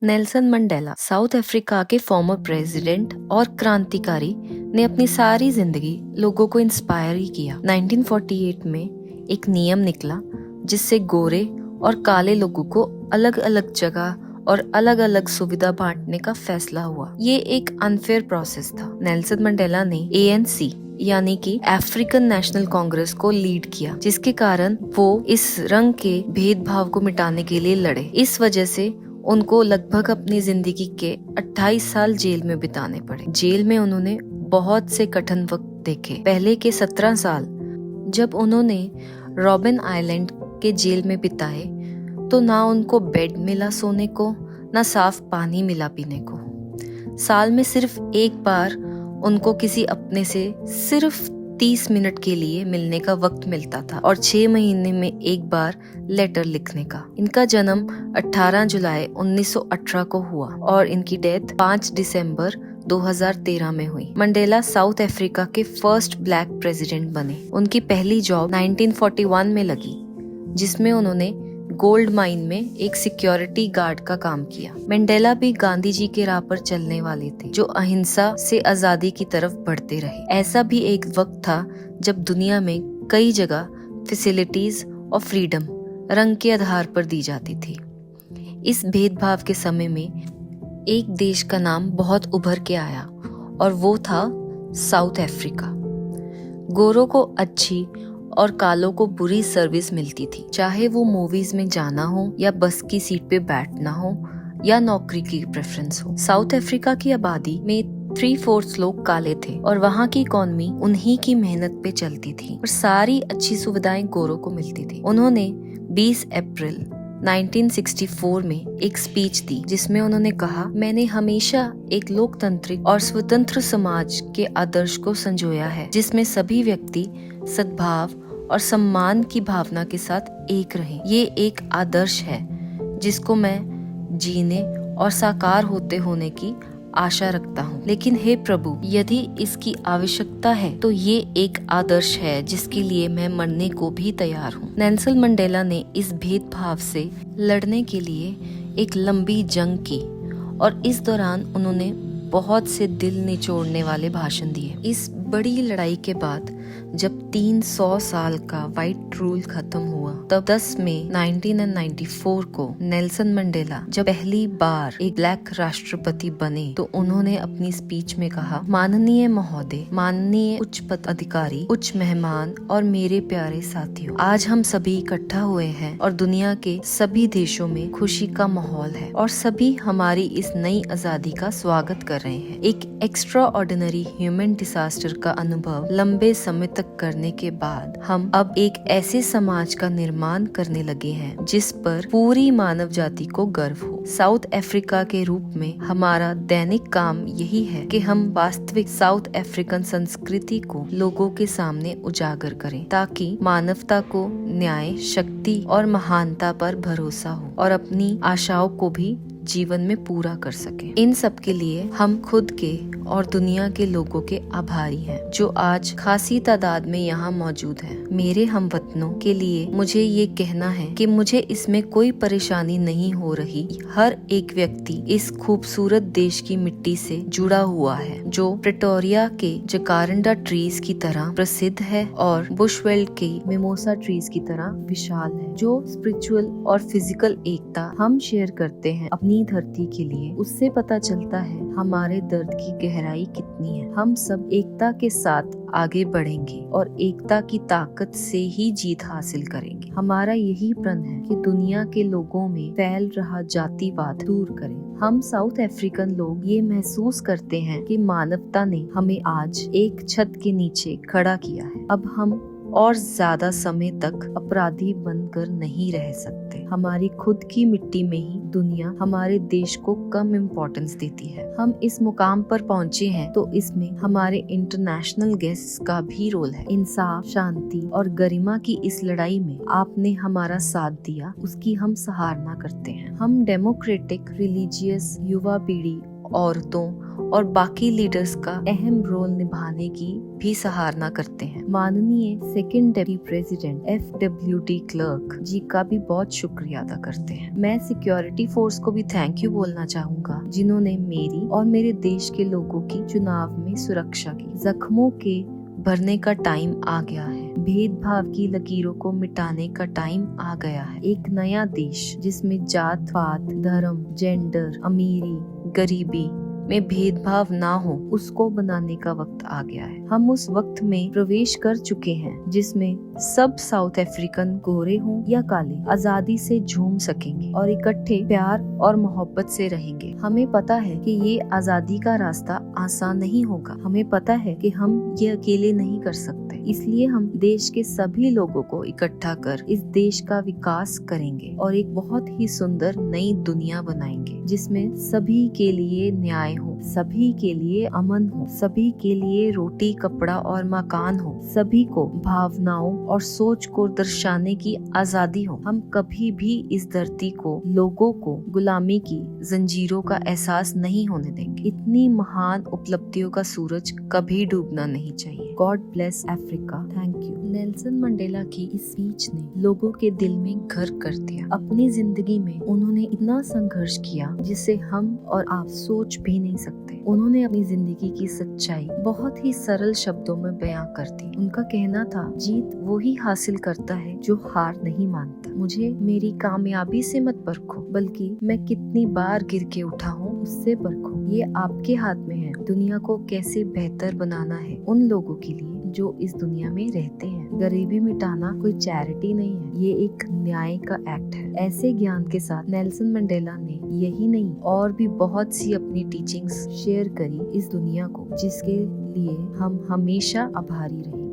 Nelson Mandela south Africa के former president और क्रांतिकारी ने अपनी सारी जिंदगी लोगों को इंस्पायर ही किया। 1948 में एक नियम निकला जिससे गोरे और काले लोगों को अलग अलग जगह और अलग अलग सुविधा बांटने का फैसला हुआ। ये एक अनफेयर प्रोसेस था। नेल्सन मंडेला ने ANC यानी कि अफ्रीकन नेशनल कांग्रेस को लीड किया, जिसके कारण वो इस रंग के भेदभाव को मिटाने के लिए लड़े। इस वजह से उनको लगभग अपनी जिंदगी के 28 साल जेल में बिताने पड़े। जेल में उन्होंने बहुत से कठिन वक्त देखे। पहले के 17 साल जब उन्होंने रॉबिन आइलैंड के जेल में बिताए तो ना उनको बेड मिला सोने को, ना साफ पानी मिला पीने को। साल में सिर्फ एक बार उनको किसी अपने से सिर्फ 30 मिनट के लिए मिलने का वक्त मिलता था और 6 महीने में एक बार लेटर लिखने का। इनका जन्म 18 जुलाई 1918 को हुआ और इनकी डेथ 5 दिसंबर 2013 में हुई। मंडेला साउथ अफ्रीका के फर्स्ट ब्लैक प्रेसिडेंट बने। उनकी पहली जॉब 1941 में लगी, जिसमें उन्होंने गोल्ड माइन में एक सिक्योरिटी गार्ड का काम किया। मंडेला भी गांधी जी के राह पर चलने वाले थे, जो अहिंसा से आजादी की तरफ बढ़ते रहे। ऐसा भी एक वक्त था जब दुनिया में कई जगह फैसिलिटीज और फ्रीडम रंग के आधार पर दी जाती थी। इस भेदभाव के समय में एक देश का नाम बहुत उभर के आया और वो था साउथ अफ्रीका। गोरों को अच्छी और कालों को बुरी सर्विस मिलती थी, चाहे वो मूवीज में जाना हो या बस की सीट पे बैठना हो या नौकरी की प्रेफरेंस हो। साउथ अफ्रीका की आबादी में 3/4 लोग काले थे और वहाँ की इकोनॉमी उन्हीं की मेहनत पे चलती थी और सारी अच्छी सुविधाएं गोरों को मिलती थी। उन्होंने 20 अप्रैल 1964 में एक स्पीच दी, जिसमें उन्होंने कहा, मैंने हमेशा एक लोकतांत्रिक और स्वतंत्र समाज के आदर्श को संजोया है, जिसमें सभी व्यक्ति सद्भाव और सम्मान की भावना के साथ एक रहें। ये एक आदर्श है जिसको मैं जीने और साकार होने की आशा रखता हूँ। लेकिन हे प्रभु, यदि इसकी आवश्यकता है तो ये एक आदर्श है जिसके लिए मैं मरने को भी तैयार हूँ। नेल्सन मंडेला ने इस भेदभाव से लड़ने के लिए एक लंबी जंग की और इस दौरान उन्होंने बहुत से दिल निचोड़ने वाले भाषण दिए। इस बड़ी लड़ाई के बाद जब 300 साल का व्हाइट रूल खत्म हुआ, तब 10 मई 1994 को नेल्सन मंडेला जब पहली बार एक ब्लैक राष्ट्रपति बने तो उन्होंने अपनी स्पीच में कहा, माननीय महोदय, माननीय उच्च पद अधिकारी, उच्च मेहमान और मेरे प्यारे साथियों, आज हम सभी इकट्ठा हुए हैं और दुनिया के सभी देशों में खुशी का माहौल है और सभी हमारी इस नई आजादी का स्वागत कर रहे हैं। एक एक्स्ट्रा ऑर्डिनरी ह्यूमन डिजास्टर का अनुभव लंबे समय तक करने के बाद हम अब एक ऐसे समाज का निर्माण करने लगे हैं जिस पर पूरी मानव जाति को गर्व हो। साउथ अफ्रीका के रूप में हमारा दैनिक काम यही है कि हम वास्तविक साउथ अफ्रीकन संस्कृति को लोगों के सामने उजागर करें, ताकि मानवता को न्याय, शक्ति और महानता पर भरोसा हो और अपनी आशाओं को भी जीवन में पूरा कर सके। इन सब के लिए हम खुद के और दुनिया के लोगों के आभारी हैं, जो आज खासी तादाद में यहाँ मौजूद हैं। मेरे हमवतनों के लिए मुझे ये कहना है कि मुझे इसमें कोई परेशानी नहीं हो रही। हर एक व्यक्ति इस खूबसूरत देश की मिट्टी से जुड़ा हुआ है, जो प्रेटोरिया के जकार्ंडा ट्रीज की तरह प्रसिद्ध है और बुशवेल्ड के मिमोसा ट्रीज की तरह विशाल है। जो स्पिरिचुअल और फिजिकल एकता हम शेयर करते हैं अपनी धरती के लिए, उससे पता चलता है हमारे दर्द की गहराई कितनी है। हम सब एकता के साथ आगे बढ़ेंगे और एकता की ताकत से ही जीत हासिल करेंगे। हमारा यही प्रण है कि दुनिया के लोगों में फैल रहा जातिवाद दूर करें। हम साउथ अफ्रीकन लोग ये महसूस करते हैं कि मानवता ने हमें आज एक छत के नीचे खड़ा किया है। अब हम और ज्यादा समय तक अपराधी बनकर नहीं रह सकते। हमारी खुद की मिट्टी में ही दुनिया हमारे देश को कम इम्पोर्टेंस देती है। हम इस मुकाम पर पहुँचे हैं तो इसमें हमारे इंटरनेशनल गेस्ट्स का भी रोल है। इंसाफ, शांति और गरिमा की इस लड़ाई में आपने हमारा साथ दिया, उसकी हम सराहना करते हैं। हम डेमोक्रेटिक, रिलीजियस, युवा पीढ़ी, औरतों और बाकी लीडर्स का अहम रोल निभाने की भी सराहना करते हैं। माननीय second deputy president FWD clerk जी का भी बहुत शुक्रिया अदा करते हैं। मैं सिक्योरिटी फोर्स को भी थैंक यू बोलना चाहूँगा, जिन्होंने मेरी और मेरे देश के लोगों की चुनाव में सुरक्षा की। जख्मों के भरने का टाइम आ गया है, भेदभाव की लकीरों को मिटाने का टाइम आ गया है। एक नया देश जिसमें जात पात, धर्म, जेंडर, अमीरी, गरीबी में भेदभाव ना हो, उसको बनाने का वक्त आ गया है। हम उस वक्त में प्रवेश कर चुके हैं जिसमें सब साउथ अफ्रीकन गोरे हों या काले आजादी से झूम सकेंगे और इकट्ठे प्यार और मोहब्बत से रहेंगे। हमें पता है कि ये आजादी का रास्ता आसान नहीं होगा। हमें पता है कि हम ये अकेले नहीं कर सकते। इसलिए हम देश के सभी लोगों को इकट्ठा कर इस देश का विकास करेंगे और एक बहुत ही सुंदर नई दुनिया बनाएंगे, जिसमें सभी के लिए न्याय हो, सभी के लिए अमन हो, सभी के लिए रोटी, कपड़ा और मकान हो, सभी को भावनाओं और सोच को दर्शाने की आजादी हो। हम कभी भी इस धरती को, लोगों को गुलामी की जंजीरों का एहसास नहीं होने देंगे। इतनी महान उपलब्धियों का सूरज कभी डूबना नहीं चाहिए। God bless Africa. Thank you. Nelson Mandela की इस स्पीच ने लोगों के दिल में घर कर दिया। अपनी जिंदगी में उन्होंने इतना संघर्ष किया जिसे हम और आप सोच भी नहीं सकते। उन्होंने अपनी जिंदगी की सच्चाई बहुत ही सरल शब्दों में बयां कर दी। उनका कहना था, जीत वो ही हासिल करता है जो हार नहीं मानता। मुझे मेरी कामयाबी से मत परखो, बल्कि मैं कितनी बार गिर के उठा हूँ उससे परखो। ये आपके हाथ में है। दुनिया को कैसे बेहतर बनाना है उन लोगों के लिए जो इस दुनिया में रहते हैं। गरीबी मिटाना कोई चैरिटी नहीं है, ये एक न्याय का एक्ट है। ऐसे ज्ञान के साथ नेल्सन मंडेला ने यही नहीं और भी बहुत सी अपनी टीचिंग्स शेयर करी इस दुनिया को, जिसके लिए हम हमेशा आभारी रहेंगे।